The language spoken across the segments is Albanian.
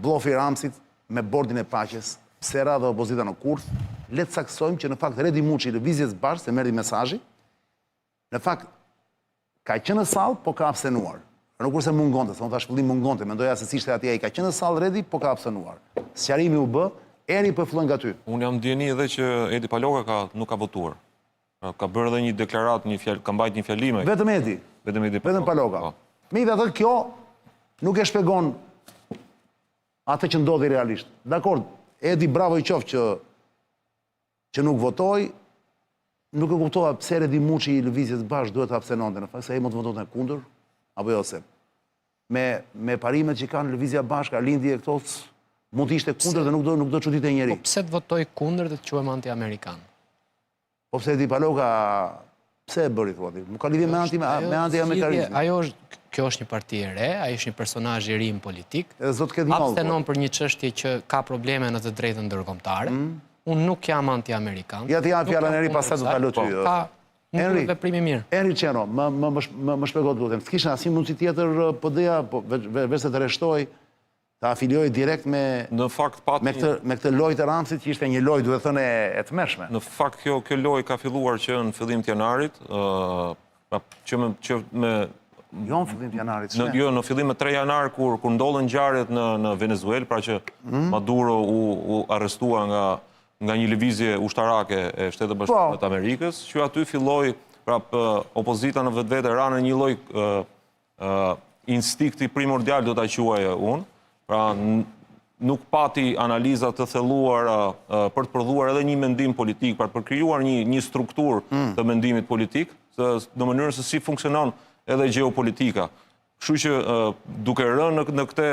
blofi Ramsit me bordin e paqes, pse ra dhe opozita në kurth, le të saksojmë që në fakt Redi Muçi lëvizjes bashkë se merri mesazhi, në fakt ka qenë në sallë, po ka absenuar. Nuk kurse mungonte, se unë thash fillim mungonte, mendoja se si ishte atje ai ka qenë në sallë Redi, po ka absenuar. Sqarimi u bë, Eri po fillon nga ty. Unë jam ndjeni edhe që Edi Paloka nuk ka votuar. Ka bërë edhe një deklarat, ka mbajt një fjalime. Vetëm Edi. Vetëm Paloka. Me i dhe atë kjo nuk e shpegon atë që ndodhi realisht. Dakord, Edi bravo i qoftë që nuk votoi, nuk e kuptova pse Redi Muçi i lëvizjes bashkë duhet të absenonte. Në fakt se ai mund të votonte kundër, apo jo se. Me parimet që kanë lëvizja bashkë, Alindi e këto mund të ishte kundër dhe nuk do çuditë njëri. Po pse të votoj kundër dhe të quhem anti-amerikan? Po pse Edi Paloka pse e bëri thua ti? Nuk ka lidhje me anti-amerikanizmin. Kjo është një parti e re, ai është një personazh i ri në politik. Abstenon për një çështje që ka probleme në të drejtën ndërkombëtare. Unë nuk jam anti-amerikan. Ja ti jam fjalën e ri pastaj do ta kaloj ty. Ka një veprim i mirë. Henri Qeno, më shpjego lutem. S'kishin asnjë mundësi tjetër PD-ja, veç se të rreshtoj, ta afilioj direkt me këtë lojë të Ramsit, që ishte një lojë, duhet thënë, e tmerrshme. Në fakt kjo lojë ka filluar që në fillim të janarit, Jo në fillim të janarit, jo, në fillim të 3 janar, kur ndodhen ngjarjet në Venezuelë, pra që Maduro u arrestua nga një lëvizje ushtarake e Shtetet Bashkuara të Amerikës, që aty filloi opozita në vetvete ra në një lloj instinkti primordial do ta quaja unë, pra nuk pati analiza të thelluara për të prodhuar edhe një mendim politik, pra për krijuar një strukturë të mendimit politik, në mënyrën se si funksionon edhe geopolitika. Kështu që duke rënë në këtë,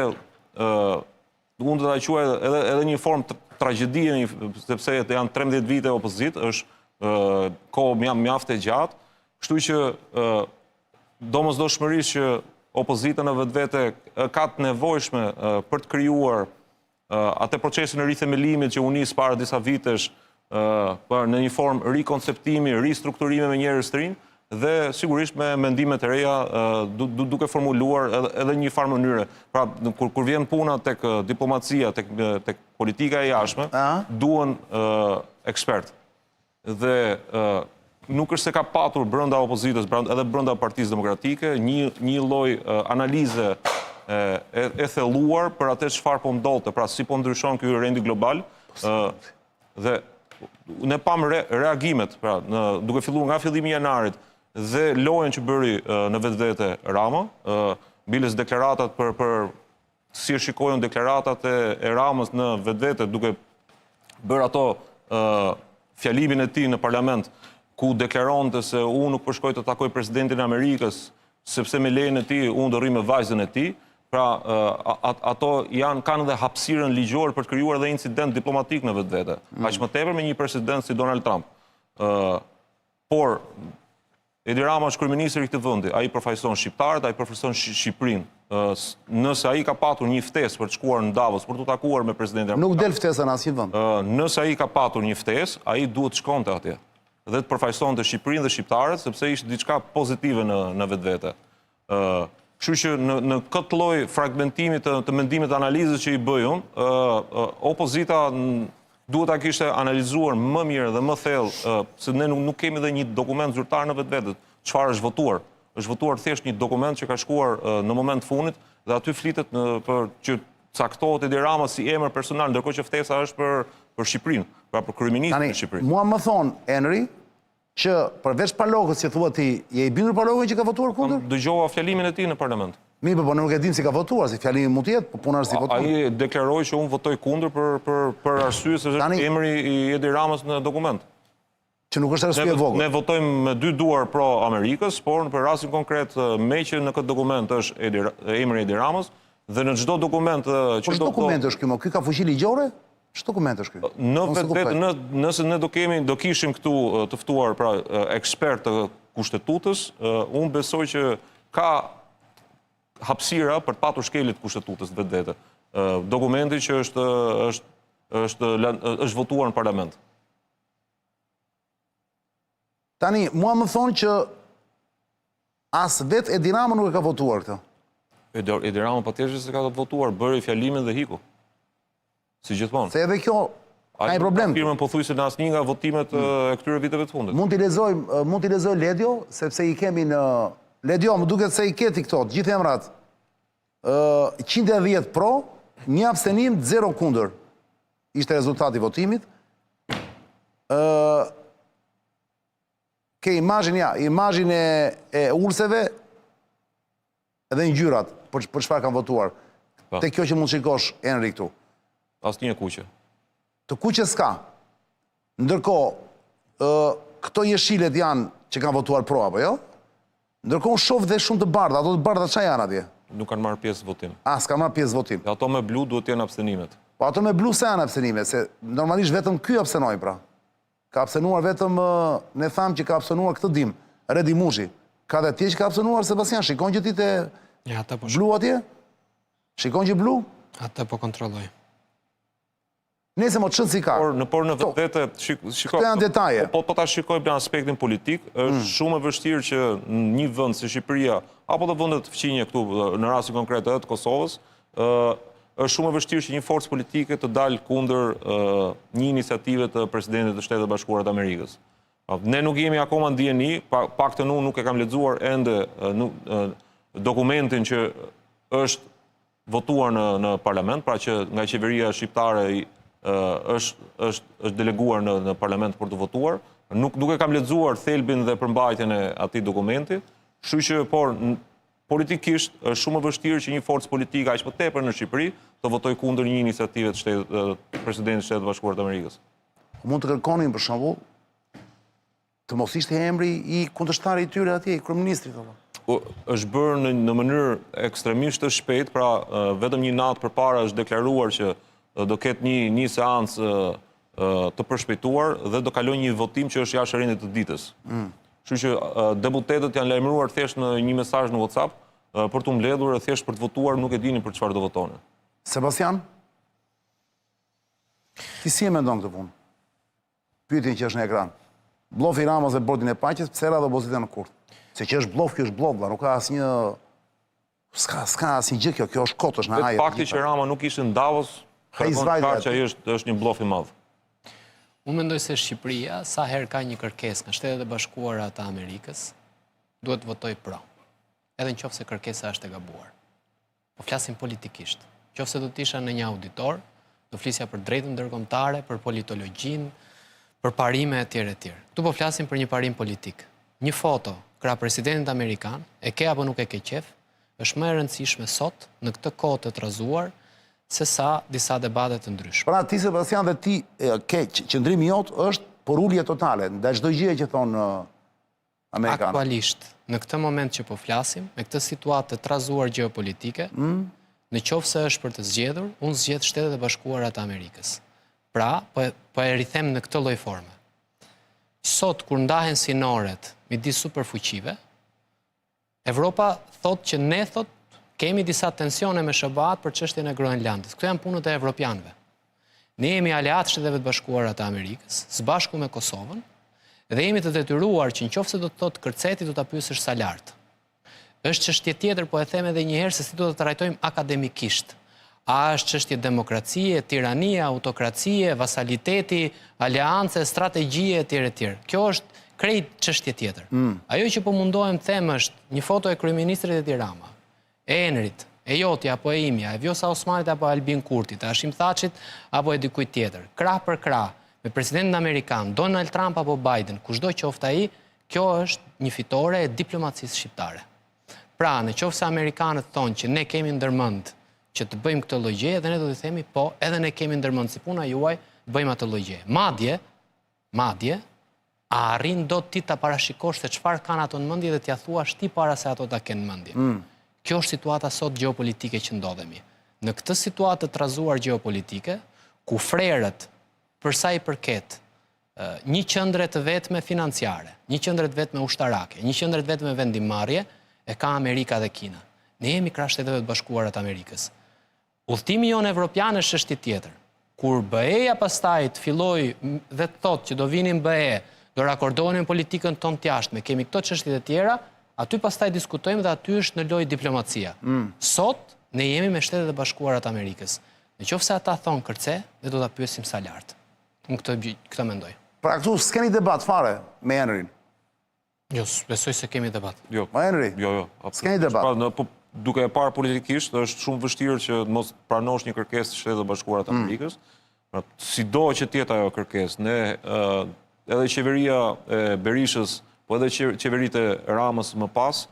unë do ta quaj edhe një formë tragjedie, sepse janë 13 vite opozit, është kohë mjaft e gjatë, kështu që domosdoshmërisht që opozita në vetvete ka të nevojshme për të krijuar atë procesin e rithemelimit që u nis para disa vitesh në një formë rikonceptimi, ristrukturimi me njerëz të rinj, dhe sigurisht me mendimet e reja duke formuluar edhe një farë mënyre. Pra, kur vjen puna tek diplomacia, tek politika e jashtme, duhen ekspert. Dhe nuk është se ka patur brenda opozitës, edhe brenda Partisë Demokratike, një lloj analize e thelluar për atë çfarë po ndodhte, pra si po ndryshon ky rendi global, dhe ne pam reagimet, pra duke filluar nga fillimi i janarit, dhe lojën që bëri në vetvete Rama, biles deklaratat për si shikojnë deklaratat e Ramës në vetvete, duke bërë ato fjalimin e tij në parlament, ku deklaronte se unë nuk përshkoj të takoj presidentin e Amerikës, sepse me lejen e tij unë do rri me vajzën e tij. Pra, ato kanë dhe hapësirën ligjore për të krijuar edhe incident diplomatik në vetvete. Aq më tepër me një president si Donald Trump. Por Edi Rama është kryeministri i këtij vendi, ai përfaqëson shqiptarët, ai përfaqëson Shqipërinë. Nëse ai ka patur një ftesë për të shkuar në Davos për të takuar me presidentin Nuk del ftesa në asnjë vend. Nëse ai ka patur një ftesë, ai duhet të shkonte atje dhe të përfaqësonte Shqipërinë dhe shqiptarët, sepse ishte diçka pozitive në vetvete. Kështu që në këtë lloj fragmentimi të mendimit të analizës që i bëj unë, opozita duhet ta kishte analizuar më mirë dhe më thellë, se ne nuk kemi dhe një dokument zyrtar në vetvete. Çfarë është votuar? Është votuar thjesht një dokument që ka shkuar në moment fundit dhe aty flitet për që caktohet Edi Rama si emër personal, ndërkohë që ftesa është për Shqipërinë, pra për kryeministrin e Shqipërisë. Mua më thon Henri që përveç Palokës që thua ti, je i bindur Palokën që ka votuar kundër? Dëgjova fjalimin e tij në parlament. Mirë, po nuk e dim si ka votuar, si fjalimi mund të jetë, po puna është si voton. Ai deklaroi që unë votoj kundër për arsye se është emri i Edi Ramës në dokument. Që nuk është arsye e vogël. Ne votojmë me 2 duar pro Amerikës, por për rastin konkret me që në këtë dokument është emri Edi Ramës dhe në çdo dokument që ç'do dokument është ky? Ky ka fuqi ligjore? Ç'dokument është ky? Në vetë nëse ne do kishim këtu të ftuar pra ekspert të kushtetutës, unë besoj që ka hapësira për të patur shkeljet kushtetutës vetvete. Dokumenti që është votuar në parlament. Tani, mua më thonë që as vetë Edi Rama nuk e ka votuar këtë. Edi Rama patjetër se ka votuar, bëri fjalimin dhe hiku. Si gjithmonë. Se edhe kjo ka një problem. Firmën pothuajse në asnjë nga votimet e këtyre viteve të fundit. Mund t'i lexoj Ledjo, sepse i kemi në Ledjo, më duket se i keti këto, të gjithë emrat. 110 pro, 1 abstenim, 0 kundër. Ishte rezultati votimit. Ke imazhin e ulseve edhe ngjyrat për çfarë kanë votuar. Te kjo që mund shikosh Enri këtu. Asnjë kuqe. Të kuqe s'ka. Ndërkohë, këto jeshilet janë që kanë votuar pro, apo jo? Ndërkohë unë shoh dhe shumë të bardha, ato të bardha çfarë janë atje? Nuk kanë marrë pjesë votim. S'kan marrë pjesë votim. Ato me blu duhet të jenë abstenimet. Po ato me blu se janë abstenime, se normalisht vetëm ky abstenoi pra. Ka abstenuar vetëm, ne thamë që ka abstenuar këtë dim, Redi Mushi. Ka dhe tje që ka abstenuar, Sebastian, shikon që ti te blu atje? Shikon që blu? Ata po kontrolloj. Nese më të shënë si ka. Por në vete, këto janë detaje. Po ta shikojmë në aspektin politik, është shumë e vështirë që një vend si Shqipëria, apo të vendet fqinje këtu, në rastin konkret të Kosovës, është shumë e vështirë që një forcë politike të dalë kundër një iniciative të presidentit të Shtetet Bashkuara të Amerikës. Ne nuk jemi akoma në dieni, paktën unë nuk e kam lexuar ende dokumentin që është votuar në parlament, pra që nga qeveria shqiptare është deleguar në parlament për të votuar. Nuk e kam lexuar thelbin dhe përmbajtjen e atij dokumenti, kështu që politikisht është shumë e vështirë që një forcë politike aq më tepër në Shqipëri të votojë kundër një iniciative të presidentit të Shtetit Bashkuar të Amerikës. Mund të kërkonin për shembull të mos ishte emri i kundërshtarit i tyre atje, i kryeministrit apo? Është bërë në mënyrë ekstremisht të shpejt, pra vetëm një natë përpara është deklaruar që do ketë një seancë të përshpejtuar dhe do kalojë një votim që është jashtë rendit të ditës. Kështu që deputetët janë lajmëruar thjesht në një mesazh në WhatsApp për të mbledhur e thjesht për të votuar, nuk e dinin për çfarë do votonin. Sebastian, ti si e mendon këtë punë? Pyetjen që është në ekran. Blofi Ramës dhe Bordin e Paqes, pse ra dhe opozita në kurth? Se që është blof, kjo është blof, nuk ka asnjë... S'ka asnjë gjë kjo, kjo është kot, është në ajër. Fakti që Rama nuk ishte në Davos, tregon që ai është një blof i madh. Unë mendoj se Shqipëria, sa herë ka një kërkesë nga Shtetet e Bashkuara të Amerikës, duhet të votoj pro. Edhe nëse kërkesa është e gabuar. Po flasim politikisht. Nëse do të isha në një auditor, do flisja për drejtën ndërkombëtare, për politologjinë, për parime etj. Ktu po flasim për një parim politik. Një foto krah presidentit amerikan, e ke apo nuk e ke qef, është më e rëndësishme sot në këtë kohë të trazuar se sa disa debate të ndryshme. Pra ti Sebastian dhe ti ke qëndrimi jot është por ulje totale ndaj çdo gjëje që thon amerikanët. Aktualisht, në këtë moment që po flasim, me këtë situatë të trazuar gjeopolitike, në qoftë se është për të zgjedhur, unë zgjedh Shtetet e Bashkuara të Amerikës. Pra, po e rrithem në këtë lloj forme. Sot, kur ndahen sinoret midis superfuqive, Evropa thot që ne kemi disa tensione me SBA për çështjen e Groenlandit. Këto janë punët e evropianëve. Ne jemi aleat Shteteve të Bashkuara të Amerikës, së bashku me Kosovën, dhe jemi të detyruar që nëse do të thotë kërceti do ta pyesësh sa lart. Është çështje tjetër, po e them edhe një herë se si do të trajtojmë akademikisht. A është çështje demokracie, tiranie, autokracie, vasaliteti, aleance, strategjie etj. Kjo është krejt çështje tjetër. Ajo që po mundohem të them është një foto e kryeministrit Edi Rama, e Enrit, e Jotja apo e imja, e Vjosa Osmanit apo Albin Kurtit, e Hashim Thachit apo e dikujt tjetër. Krah për krah, me presidentin amerikan, Donald Trump apo Biden, kushdo qoftë ai, kjo është një fitore e diplomacisë shqiptare. Pra, nëse amerikanët thonë që ne kemi ndërmend që të bëjmë këtë lloj gjëje, dhe ne do të themi, po, edhe ne kemi ndërmend si puna juaj, bëjmë atë lloj gjëje. Madje, a arrin dot ti ta parashikosh se çfarë kanë ato në mendje dhe t'ia thuash ti para se ato ta kenë në mendje. Kjo është situata sot gjeopolitike që ndodhemi. Në këtë situatë të trazuar gjeopolitike, ku frerët për sa i përket një qendre të vetme financiare, një qendre të vetme ushtarake, një qendre të vetme vendimmarrje, e ka Amerika dhe Kina. Ne jemi krah Shteteve të Bashkuara të Amerikës. Udhëtimi jonë evropian është çështje tjetër. Kur BE-ja pastaj të filloi dhe të thotë që do vinin BE, do rakordohen politikën tonë të jashtme, kemi këto çështje të tjera, aty pastaj diskutojmë dhe aty është në lojë diplomacia. Sot ne jemi me Shtetet e Bashkuara të Amerikës. Në qoftë se ata thonë kërce, ne do ta pyesim sa lart. Unë këtë mendoj. Pra këtu s'keni debat fare me Henrin. Jo, besoj se kemi debat. Jo. Ma Henri? Jo. S'keni debat. Duke e parë politikisht, është shumë vështirë që mos pranosh një kërkesë të Shtetet Bashkuara të Amerikës. Sido që tjetë ajo kërkesë, ne edhe qeveria e Berishës, po edhe qeveritë e Ramës më pas,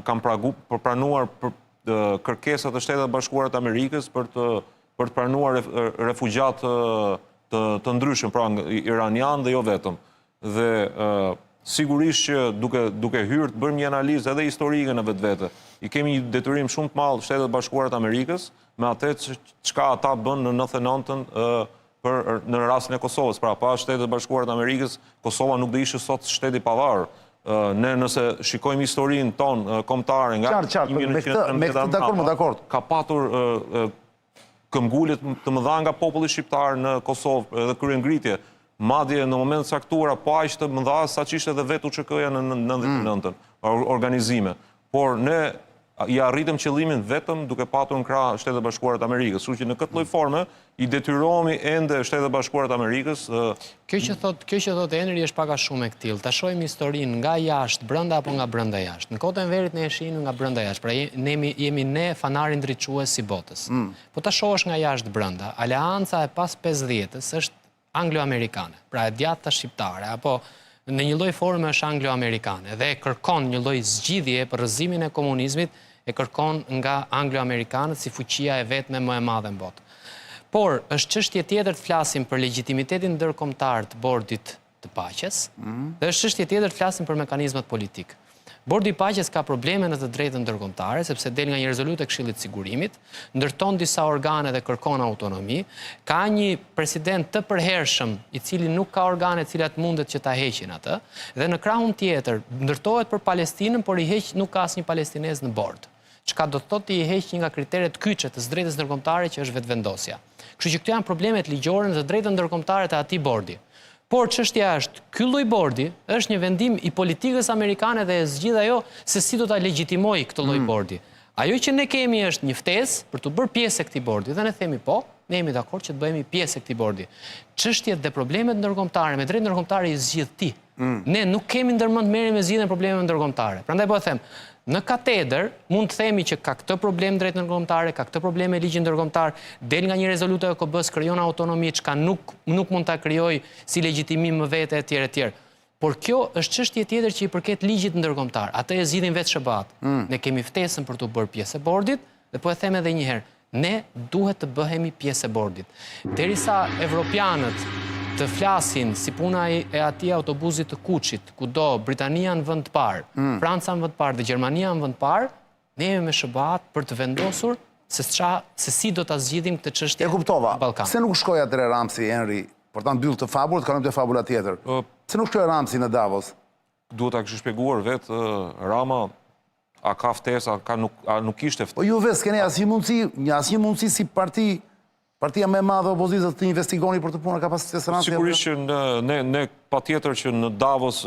kam pranuar kërkesat e Shtetet Bashkuara të Amerikës për të pranuar refugjat të ndryshëm, pra iranian dhe jo vetëm. Dhe sigurisht që duke hyrë të bërë një analizë edhe historike në vetvete, i kemi një detyrim shumë të madh Shtetet Bashkuara të Amerikës me atë çka ata bën në 99-ën në rastin e Kosovës. Pra pa Shtetet Bashkuara të Amerikës, Kosova nuk do ishte sot shteti i pavarur. Ne nëse shikojmë historinë tonë kombëtare nga me këtë dakord. Ka patur këmbgulje të mëdha nga populli shqiptar në Kosovë edhe kryengritje. Madje në moment të caktuara po aq të mëdha sa që ishte edhe vetë UÇK-ja në 99-ën, organizime. Por ne i arritëm qëllimin vetëm duke patur në krah Shtetet Bashkuara të Amerikës. Kështu që në këtë lloj forme i detyrohemi ende Shtetet Bashkuara të Amerikës. Kjo që thotë Henri është pak a shumë e këtill. Ta shohim historinë nga jashtë brenda apo nga brenda jashtë. Në kohën e Enverit ne e shihnim nga brenda jashtë. Pra jemi ne fanari ndriçues si botës. Po ta shohësh nga jashtë brenda, aleanca e pas 50-s është anglo-amerikane. Pra e djata shqiptare apo në një lloj forme është anglo-amerikane dhe kërkon një lloj zgjidhje për rrëzimin e komunizmit, e kërkon nga anglo-amerikanët si fuqia e vetme më e madhe në botë. Por është çështje tjetër të flasim për legjitimitetin ndërkombëtar të Bordit të Paqes, dhe është çështje tjetër të flasim për mekanizmat politik. Bordi i Paqes ka probleme në të drejtën ndërkombëtare, sepse del nga një rezolutë e Këshillit të Sigurimit, ndërton disa organe dhe kërkon autonomi, ka një president të përhershëm i cili nuk ka organe të cilat mundet që ta heqin atë, dhe në krahun tjetër ndërtohet për Palestinën, por i heq nuk ka asnjë palestinez në bord. Çka do të thotë i heq një nga kriteret kyçe të drejtës ndërkombëtare që është vetvendosja. Kështu që këto janë problemet ligjore në të drejtën ndërkombëtare të atij bordi. Por çështja është, ky lloj bordi është një vendim i politikës amerikane dhe e zgjidh ajo se si do ta legjitimoj këtë lloj bordi. Ajo që ne kemi është një ftesë për të bërë pjesë e këtij bordi dhe ne themi po, ne jemi dakord që të bëhemi pjesë e këtij bordi. Çështjet dhe problemet ndërkombëtare me drejtë ndërkombëtare i zgjidh ti. Ne nuk kemi ndërmend merrem me zgjidhjen e problemeve ndërkombëtare. Prandaj po e them, në katedër mund të themi që ka këtë problem drejt ndërkombëtare, ka këtë problem me ligjin ndërkombëtar, del nga një rezolutë e OKB-s, krijon autonomi, çka nuk mund ta krijoj si legjitimim më vete etj etj. Por kjo është çështje tjetër që i përket ligjit ndërkombëtar. Atë e zgjidhin vetë SBA-t. Ne kemi ftesën për të bërë pjesë e bordit dhe po e them edhe një herë, ne duhet të bëhemi pjesë e bordit. Derisa evropianët të flasin si puna e atij autobusit të Kuçit, kudo Britania në vend të parë, Franca në vend të parë dhe Gjermania në vend të parë, ne jemi me SBA-t për të vendosur se si do ta zgjidhim këtë çështje. E kuptova. në Ballkan. Pse nuk shkoi atëre Ramsi Henri për ta mbyllë të fabulën, të kalojmë te fabula tjetër. Pse nuk shkoi Ramsi në Davos? Duhet ta kishë shpjeguar vetë Rama, a ka ftesë, a nuk kishte ftesë. Po ju vetë s'keni asnjë mundësi si partia më e madhe e opozitës të investigoni për të punë kapacitetin Ramsi. Sigurisht që ne patjetër që në Davos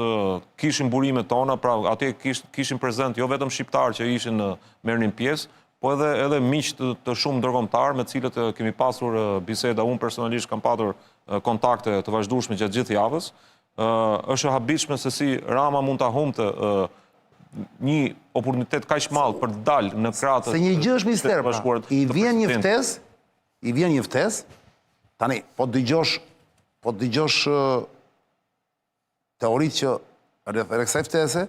kishim burimet tona, pra atje kishim prezent jo vetëm shqiptarë që ishin merrnin pjesë, po edhe miq të shumë ndërkombëtar me të cilët kemi pasur biseda. Unë personalisht kam patur kontakte të vazhdueshme gjatë gjithë javës. Është e habitshme se si Rama mund ta humbte një oportunitet kaq madh për të dalë në krah të. Se një gjë është mister, i vjen një ftesë. Tani, po dëgjosh teoritë që rreth kësaj ftese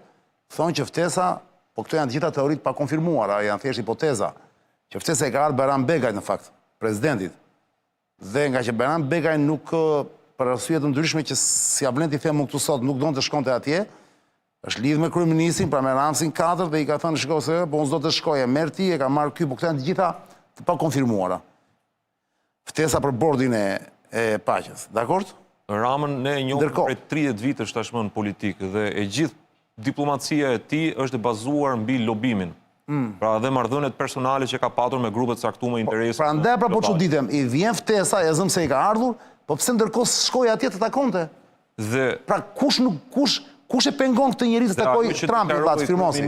thonë që ftesa, po këto janë të gjitha teoritë pa konfirmuara, janë thjesht hipoteza, që ftesa e ka ardhur Bayram Begaj në fakt, presidentit. Dhe nga që Bayram Begaj nuk për arsye të ndryshme që si ja vlen ti them këtu sot nuk donte të shkonte atje, është lidh me kryeministrin, pra me Ramsin 4 dhe i ka thënë shikoj se po unë s'do të shkoj, e merr ti, e ka marr ky, po këto janë të gjitha të pa konfirmuara. Ftesa për bordin e paqes, dakord? Ramën ne e njohim për 30 vitesh tashmë në politikë dhe e gjithë diplomacia e tij është e bazuar mbi lobimin. Pra dhe marrëdhëniet personale që ka patur me grupe të caktuara me interese. Prandaj pra po çuditem, i vjen ftesa, e zëm se i ka ardhur, po pse ndërkohë shkoi atje të takonte? Dhe pra kush e pengon këtë njerëz të takoj Trumpin pa të firmosi?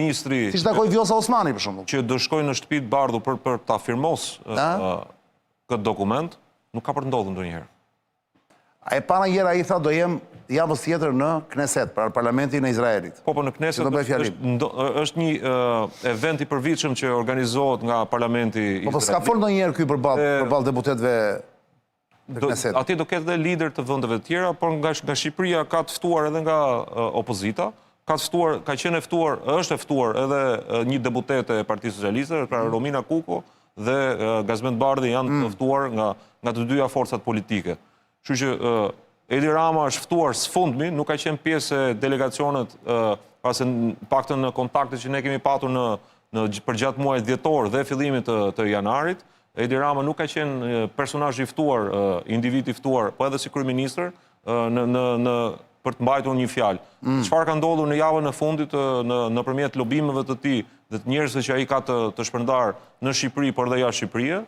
Siç takoi Vjosa Osmani për shembull. Që do shkojë në shtëpi të bardhë për ta firmos këtë dokument, nuk ka për të ndodhur ndonjëherë. A e para njëra i tha do jem javës tjetër në Kneset, pra parlamentin e Izraelit. Po, në Kneset është një event i përvitshëm që organizohet nga parlamenti Izraelit. Po, s'ka fol ndonjëherë ky përballë deputetëve të Kneset. Atje do ketë dhe lider të vendeve të tjera, por nga Shqipëria ka të ftuar edhe nga opozita, është e ftuar edhe një deputete e Partisë Socialiste, pra Romina Kuko dhe Gazmend Bardhi janë të ftuar nga të dyja forcat politike. Kështu që Edi Rama është ftuar sfundmi, nuk ka qenë pjesë e delegacionet, pasi paktën në kontakte që ne kemi patur për gjatë muajit dhjetor dhe fillimit të janarit. Edi Rama nuk ka qenë personazh i ftuar, individ i ftuar, po edhe si kryeministër për të mbajtur një fjalë. Çfarë ka ndodhur në javën e fundit nëpërmjet lobimeve të tij dhe të njerëzve që ai ka të shpërndar në Shqipëri por dhe jashtë Shqipërisë,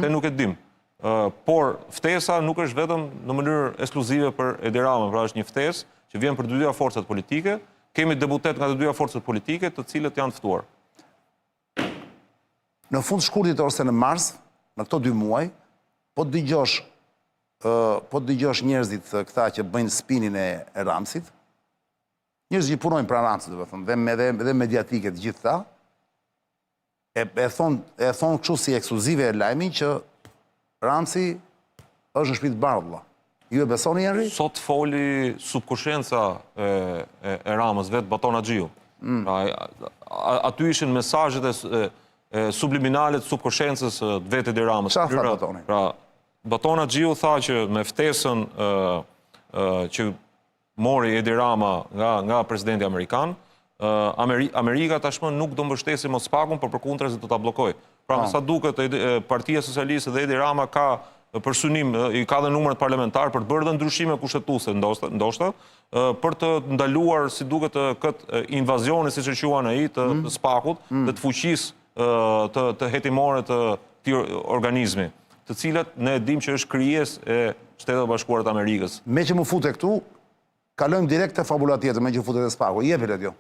ne nuk e dim. Por ftesa nuk është vetëm në mënyrë ekskluzive për Edi Ramën, pra është një ftesë që vjen për të dyja forcat politike, kemi deputet nga të dyja forcat politike të cilët janë ftuar. Në fund shkurtit ose në mars, në këto 2 muaj, po të dëgjosh njerëzit këta që bëjnë spinin e Ramsit, njerëzit që punojnë pra Ramsit, dhe mediatike të gjithë ta, e thonë kështu si ekskluzive e lajmin që Ramsi është në shtëpi të bardhë. Ju e besoni, Henri? Sot foli subkushenca e Ramës, vetë Baton Haxhiu. Aty ishin mesazhet subliminale të subkushencës vetë Edi Ramës. Çfarë tha Batoni? Baton Haxhiu tha që me ftesën që mori Edi Rama nga presidenti amerikan, Amerika tashmë nuk do mbështesë Mospakun, por përkundrazi do ta bllokojë. Pra, sa duket, Partia Socialiste dhe Edi Rama ka për synim, i ka dhe numrat parlamentar për të bërë dhe ndryshime kushtetuese, ndoshta, për të ndaluar, si duket, këtë invazioni, siç e quan ai, të Spakut, dhe të fuqisë të hetimore të këtij organizmi, të cilat ne e dim që është krijesë e Shtetet Bashkuara të Amerikës. Me që më fute këtu, kalojmë direkt te fabula tjetër, me që futet e Spaku. Jepi le kjo.